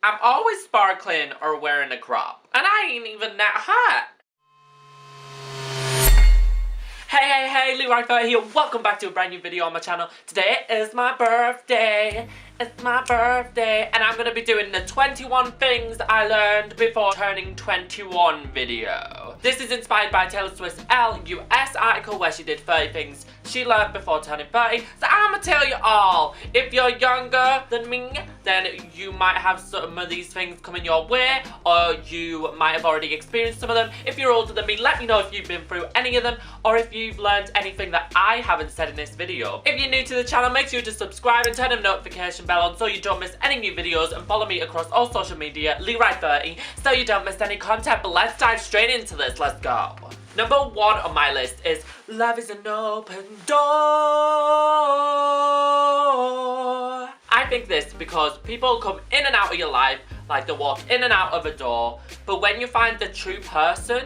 I'm always sparkling or wearing a crop. And I ain't even that hot. Hey, BIRTHDAYYYYY here. Welcome back to a brand new video on my channel. Today is my birthday. It's my birthday. And I'm going to be doing the 21 things I learned before turning 21 video. This is inspired by Taylor Swift's LUS article where she did 30 things she learned before turning 30. So I'm going to tell you all. If you're younger than me, then you might have some of these things coming your way, or you might have already experienced some of them. If you're older than me, let me know if you've been through any of them, or if you've learned anything that I haven't said in this video. If you're new to the channel, make sure to subscribe and turn the notification bell on so you don't miss any new videos, and follow me across all social media, LeeRight30, so you don't miss any content. But let's dive straight into this. Let's go. Number 1 on my list is love is an open door. I think this because people come in and out of your life like they walk in and out of a door, but when you find the true person,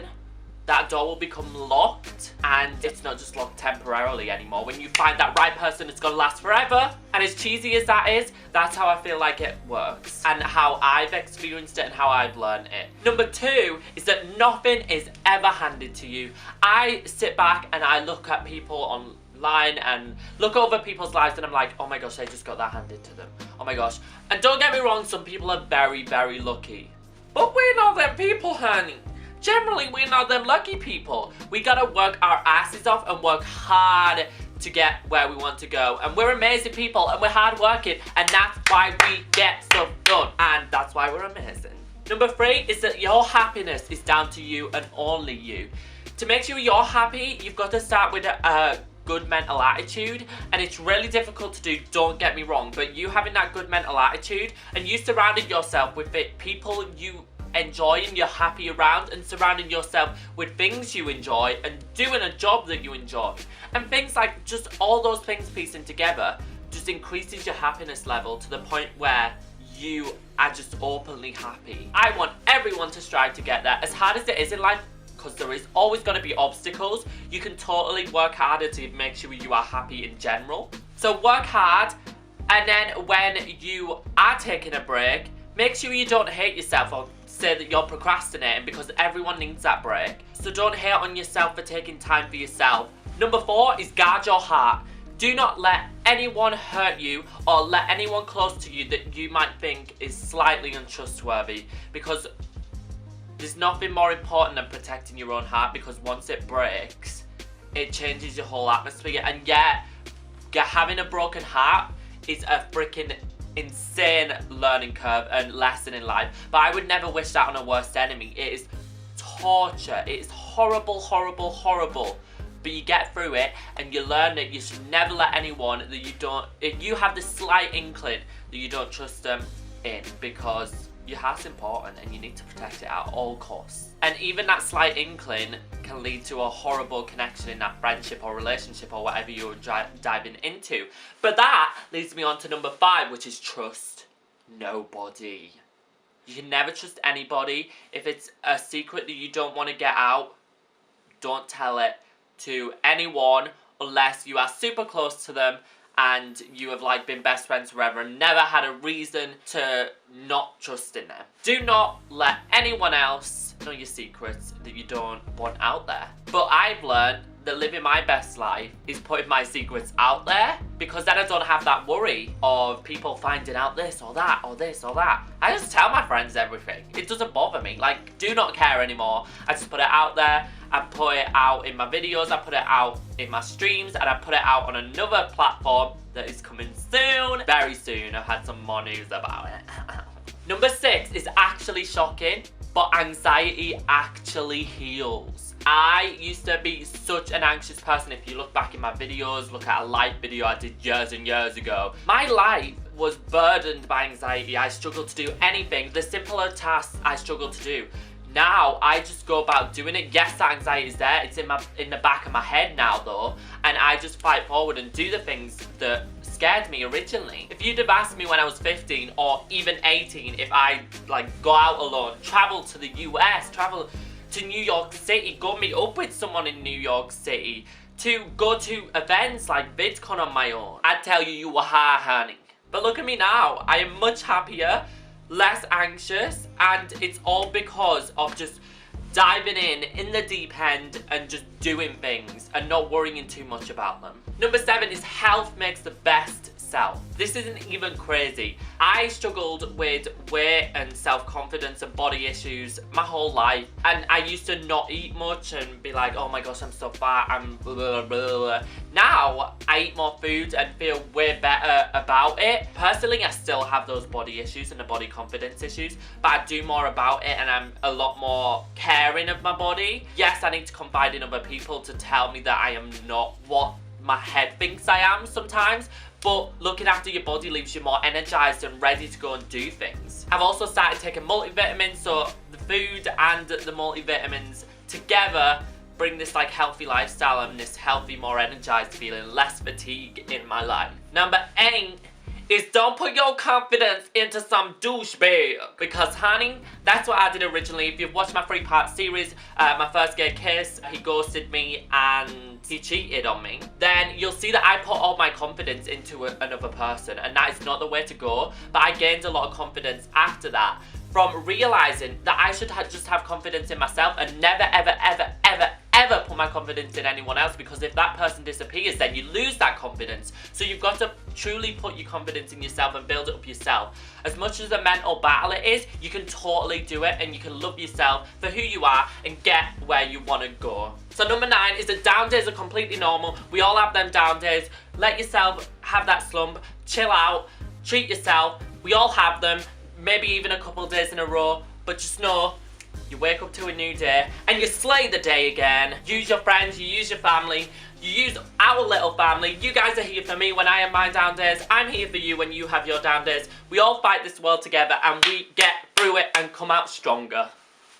that door will become locked, and it's not just locked temporarily anymore. When you find that right person, it's gonna last forever. And as cheesy as that is, that's how I feel like it works, and how I've experienced it and how I've learned it. Number 2 is that nothing is ever handed to you. I sit back and I look at people online and look over people's lives, and I'm like, oh my gosh, they just got that handed to them. Oh my gosh. And don't get me wrong, some people are very, very lucky. But we're not them people, honey. Generally, we're not them lucky people. We gotta work our asses off and work hard to get where we want to go. And we're amazing people, and we're hard working, and that's why we get stuff done. And that's why we're amazing. Number 3 is that your happiness is down to you and only you. To make sure you're happy, you've got to start with a good mental attitude, and it's really difficult to do, don't get me wrong, but you having that good mental attitude and you surrounding yourself with people you enjoy and you're happy around, and surrounding yourself with things you enjoy and doing a job that you enjoy, and things like just all those things piecing together just increases your happiness level to the point where you are just openly happy. I want everyone to strive to get there, as hard as it is in life, because there is always going to be obstacles. You can totally work harder to make sure you are happy in general. So work hard, and then when you are taking a break, make sure you don't hate yourself or say that you're procrastinating, because everyone needs that break. So don't hate on yourself for taking time for yourself. Number 4 is guard your heart. Do not let anyone hurt you or let anyone close to you that you might think is slightly untrustworthy, because there's nothing more important than protecting your own heart, because once it breaks, it changes your whole atmosphere. And yet, having a broken heart is a freaking insane learning curve and lesson in life. But I would never wish that on a worst enemy. It is torture. It is horrible, horrible, horrible. But you get through it, and you learn that you should never let anyone that you don't, if you have the slight inkling that you don't trust them in, because your heart's important and you need to protect it at all costs. And even that slight inkling can lead to a horrible connection in that friendship or relationship or whatever you're diving into. But that leads me on to number 5, which is trust nobody. You can never trust anybody. If it's a secret that you don't want to get out, don't tell it to anyone unless you are super close to them and you have like been best friends forever and never had a reason to not trust in them. Do not let anyone else know your secrets that you don't want out there. But I've learned that living my best life is putting my secrets out there, because then I don't have that worry of people finding out this or that or this or that. I just tell my friends everything. It doesn't bother me. Like, do not care anymore. I just put it out there. I put it out in my videos, I put it out in my streams, and I put it out on another platform that is coming soon. Very soon. I've had some more news about it. Number 6 is actually shocking, but anxiety actually heals. I used to be such an anxious person. If you look back in my videos, look at a live video I did years and years ago. My life was burdened by anxiety. I struggled to do anything. The simpler tasks I struggled to do. Now, I just go about doing it. Yes, that anxiety is there. It's in the back of my head now, though. And I just fight forward and do the things that scared me originally. If you'd have asked me when I was 15 or even 18 if I like go out alone, travel to the US, travel to New York City, go meet up with someone in New York City, to go to events like VidCon on my own, I'd tell you were hard, honey. But look at me now. I am much happier, less anxious, and it's all because of just diving in the deep end and just doing things and not worrying too much about them. Number 7 is health makes the best self. This isn't even crazy. I struggled with weight and self-confidence and body issues my whole life, and I used to not eat much and be like, oh my gosh, I'm so fat, I'm blah, blah, blah, blah. Now I eat more food and feel way better about it. Personally, I still have those body issues and the body confidence issues, but I do more about it and I'm a lot more caring of my body. Yes, I need to confide in other people to tell me that I am not what my head thinks I am sometimes, but looking after your body leaves you more energized and ready to go and do things. I've also started taking multivitamins, so the food and the multivitamins together bring this like healthy lifestyle and this healthy, more energized feeling, less fatigue in my life. Number 8 is don't put your confidence into some douchebag. Because honey, that's what I did originally. If you've watched my 3-part series, my first gay kiss, he ghosted me and he cheated on me. Then you'll see that I put all my confidence into another person, and that is not the way to go. But I gained a lot of confidence after that from realizing that I should just have confidence in myself and never ever ever ever ever put my confidence in anyone else, because if that person disappears, then you lose that confidence. So you've got to truly put your confidence in yourself and build it up yourself. As much as a mental battle it is, you can totally do it, and you can love yourself for who you are and get where you want to go. So number 9 is that down days are completely normal. We all have them down days. Let yourself have that slump, chill out, treat yourself. We all have them, maybe even a couple of days in a row, but just know you wake up to a new day and you slay the day again. Use your friends, you use your family, you use our little family. You guys are here for me when I have my down days. I'm here for you when you have your down days. We all fight this world together and we get through it and come out stronger.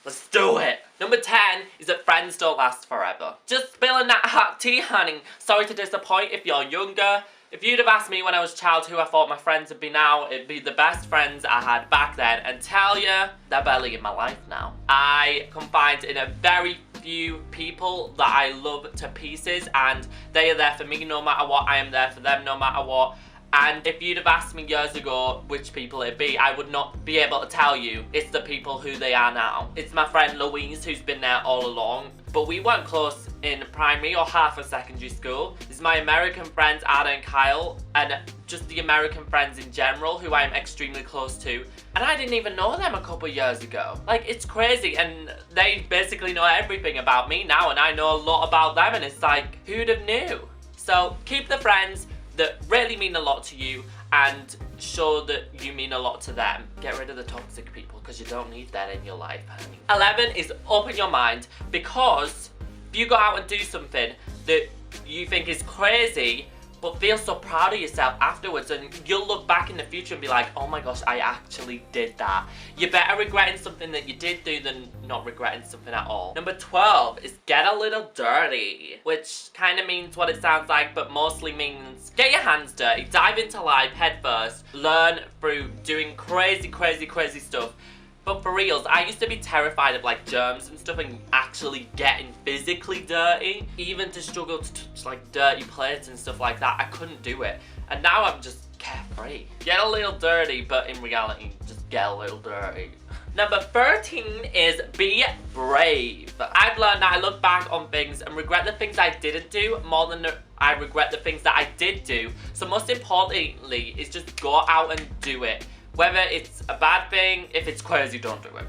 Let's do it. Number 10 is that friends don't last forever. Just spilling that hot tea, honey. Sorry to disappoint if you're younger. If you'd have asked me when I was a child who I thought my friends would be now, it'd be the best friends I had back then, and tell you, they're barely in my life now. I confide in a very few people that I love to pieces, and they are there for me no matter what. I am there for them no matter what. And if you'd have asked me years ago which people it'd be, I would not be able to tell you. It's the people who they are now. It's my friend Louise who's been there all along, but we weren't close in primary or half of secondary school. It's my American friends Ada and Kyle, and just the American friends in general who I'm extremely close to. And I didn't even know them a couple years ago. Like, it's crazy, and they basically know everything about me now, and I know a lot about them, and it's like, who'd have knew? So keep the friends that really mean a lot to you and show that you mean a lot to them. Get rid of the toxic people, because you don't need that in your life, honey. 11 is open your mind, because if you go out and do something that you think is crazy but feel so proud of yourself afterwards, and you'll look back in the future and be like, oh my gosh, I actually did that. You're better regretting something that you did do than not regretting something at all. Number 12 is get a little dirty, which kind of means what it sounds like, but mostly means get your hands dirty, dive into life head first, learn through doing crazy, crazy, crazy stuff. But for reals, I used to be terrified of like germs and stuff and actually getting physically dirty. Even to struggle to touch like dirty plates and stuff like that, I couldn't do it. And now I'm just carefree. Get a little dirty, but in reality, just get a little dirty. Number 13 is be brave. I've learned that I look back on things and regret the things I didn't do more than I regret the things that I did do. So most importantly is just go out and do it. Whether it's a bad thing, if it's crazy, don't do it.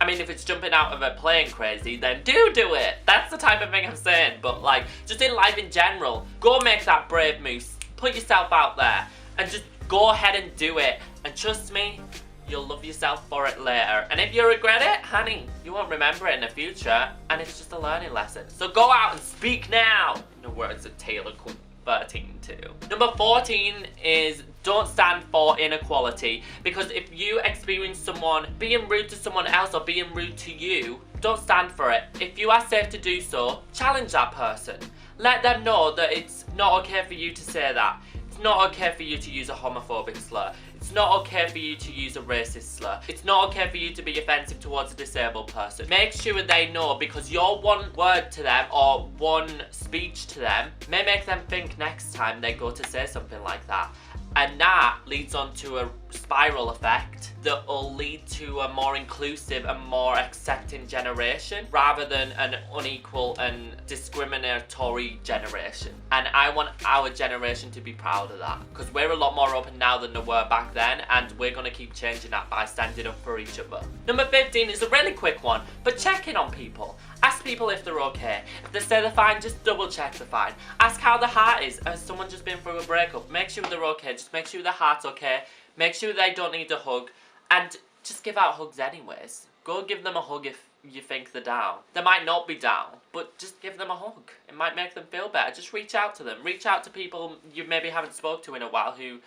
I mean, if it's jumping out of a plane crazy, then do it. That's the type of thing I'm saying. But like, just in life in general, go make that brave move. Put yourself out there and just go ahead and do it. And trust me, you'll love yourself for it later. And if you regret it, honey, you won't remember it in the future. And it's just a learning lesson. So go out and speak now. In the words of Taylor Quinn. 13 too. Number 14 is don't stand for inequality, because if you experience someone being rude to someone else or being rude to you, don't stand for it. If you are safe to do so, challenge that person. Let them know that it's not okay for you to say that. It's not okay for you to use a homophobic slur. It's not okay for you to use a racist slur. It's not okay for you to be offensive towards a disabled person. Make sure they know, because your one word to them or one speech to them may make them think next time they go to say something like that. And that leads on to a spiral effect that will lead to a more inclusive and more accepting generation rather than an unequal and discriminatory generation. And I want our generation to be proud of that, because we're a lot more open now than they were back then, and we're going to keep changing that by standing up for each other. Number 15 is a really quick one, but check in on people. Ask people if they're okay. If they say they're fine, just double check they're fine. Ask how the heart is. Has someone just been through a breakup? Make sure they're okay. Just make sure their heart's okay. Make sure they don't need a hug. And just give out hugs anyways. Go give them a hug if you think they're down. They might not be down, but just give them a hug. It might make them feel better. Just reach out to them. Reach out to people you maybe haven't spoke to in a while who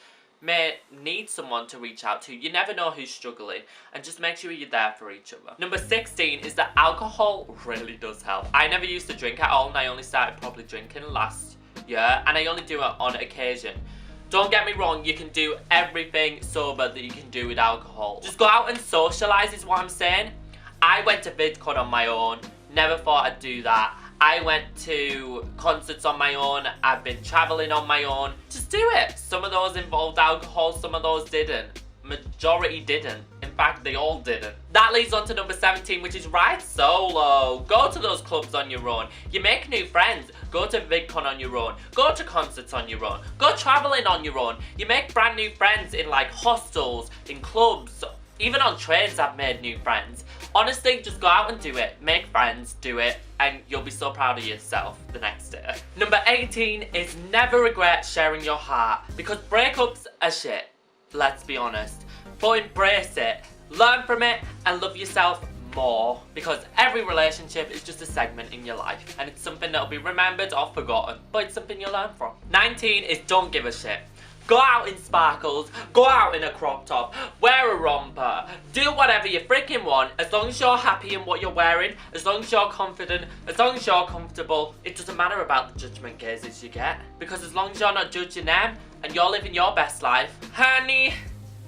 may need someone to reach out to. You never know who's struggling, and just make sure you're there for each other. Number 16 is that alcohol really does help. I never used to drink at all, and I only started probably drinking last year, and I only do it on occasion. Don't get me wrong, you can do everything sober that you can do with alcohol. Just go out and socialise is what I'm saying. I went to VidCon on my own, never thought I'd do that. I went to concerts on my own, I've been travelling on my own. Just do it. Some of those involved alcohol, some of those didn't. Majority didn't. In fact, they all didn't. That leads on to number 17, which is ride solo. Go to those clubs on your own. You make new friends. Go to VidCon on your own. Go to concerts on your own. Go travelling on your own. You make brand new friends in like hostels, in clubs, even on trains I've made new friends. Honestly, just go out and do it. Make friends, do it, and you'll be so proud of yourself the next day. Number 18 is never regret sharing your heart, because breakups are shit. Let's be honest. But embrace it, learn from it, and love yourself more, because every relationship is just a segment in your life, and it's something that'll be remembered or forgotten, but it's something you'll learn from. 19 is don't give a shit. Go out in sparkles, go out in a crop top, wear a romper, do whatever you freaking want, as long as you're happy in what you're wearing, as long as you're confident, as long as you're comfortable. It doesn't matter about the judgment gazes you get, because as long as you're not judging them and you're living your best life, honey,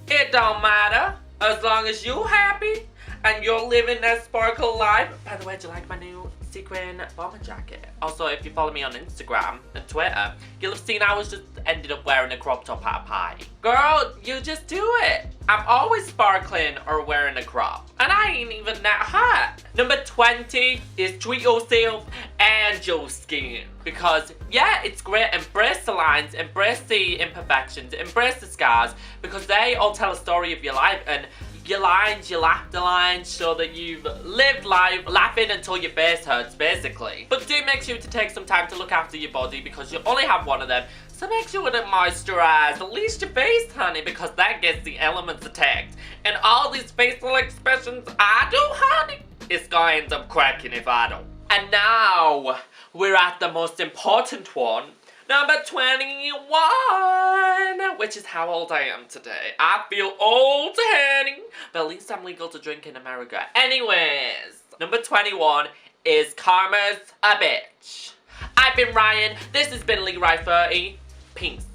it don't matter. As long as you're happy and you're living that sparkle life. By the way, do you like my new sequin bomber jacket? Also, if you follow me on Instagram and Twitter, you'll have seen I was just ended up wearing a crop top at a party. Girl, you just do it. I'm always sparkling or wearing a crop, and I ain't even that hot. Number 20 is treat yourself and your skin. Because yeah, it's great. Embrace the lines, embrace the imperfections, embrace the scars, because they all tell a story of your life, and your lines, your laughter lines, show that you've lived life laughing until your face hurts, basically. But do make sure to take some time to look after your body, because you only have one of them. So make sure to moisturize at least your face, honey, because that gets the elements attacked. And all these facial expressions I do, honey, it's gonna end up cracking if I don't. And now, we're at the most important one. Number 21, which is how old I am today. I feel old, honey, but at least I'm legal to drink in America. Anyways, number 21 is karma's a bitch. I've been Ryan, this has been Leroy30. Peace.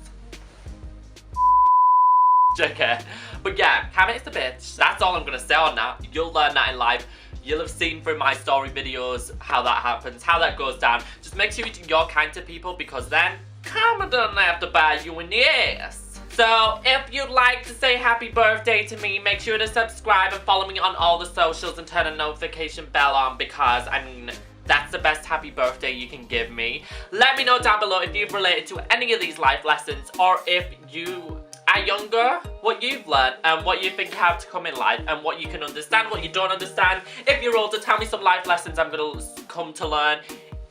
JK. But yeah, karma is a bitch. That's all I'm gonna say on that. You'll learn that in life. You'll have seen through my story videos how that happens, how that goes down. Just make sure you're kind to people, because then karma doesn't have to bite you in the ass. So if you'd like to say happy birthday to me, make sure to subscribe and follow me on all the socials and turn a notification bell on, because I mean, that's the best happy birthday you can give me. Let me know down below if you've related to any of these life lessons, or if you are younger, what you've learned and what you think you have to come in life, and what you can understand, what you don't understand. If you're older, tell me some life lessons I'm gonna come to learn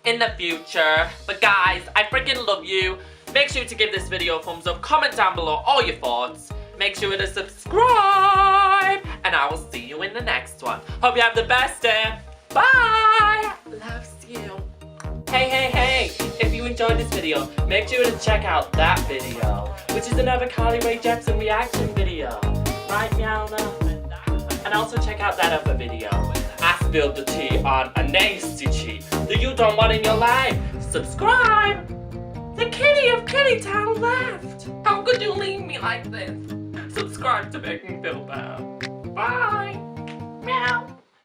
in the future. But guys, I freaking love you. Make sure to give this video a thumbs up, comment down below all your thoughts, make sure to subscribe, and I will see you in the next one. Hope you have the best day. Bye! Loves you. Hey, if you enjoyed this video, make sure to check out that video, which is another Carly Rae Jepsen reaction video. Right, meow, and also check out that other video. I spilled the tea on a nasty cheat that you don't want in your life. Subscribe! The kitty of Kitty Town left. How could you leave me like this? Subscribe to make me feel bad. Bye! Meow!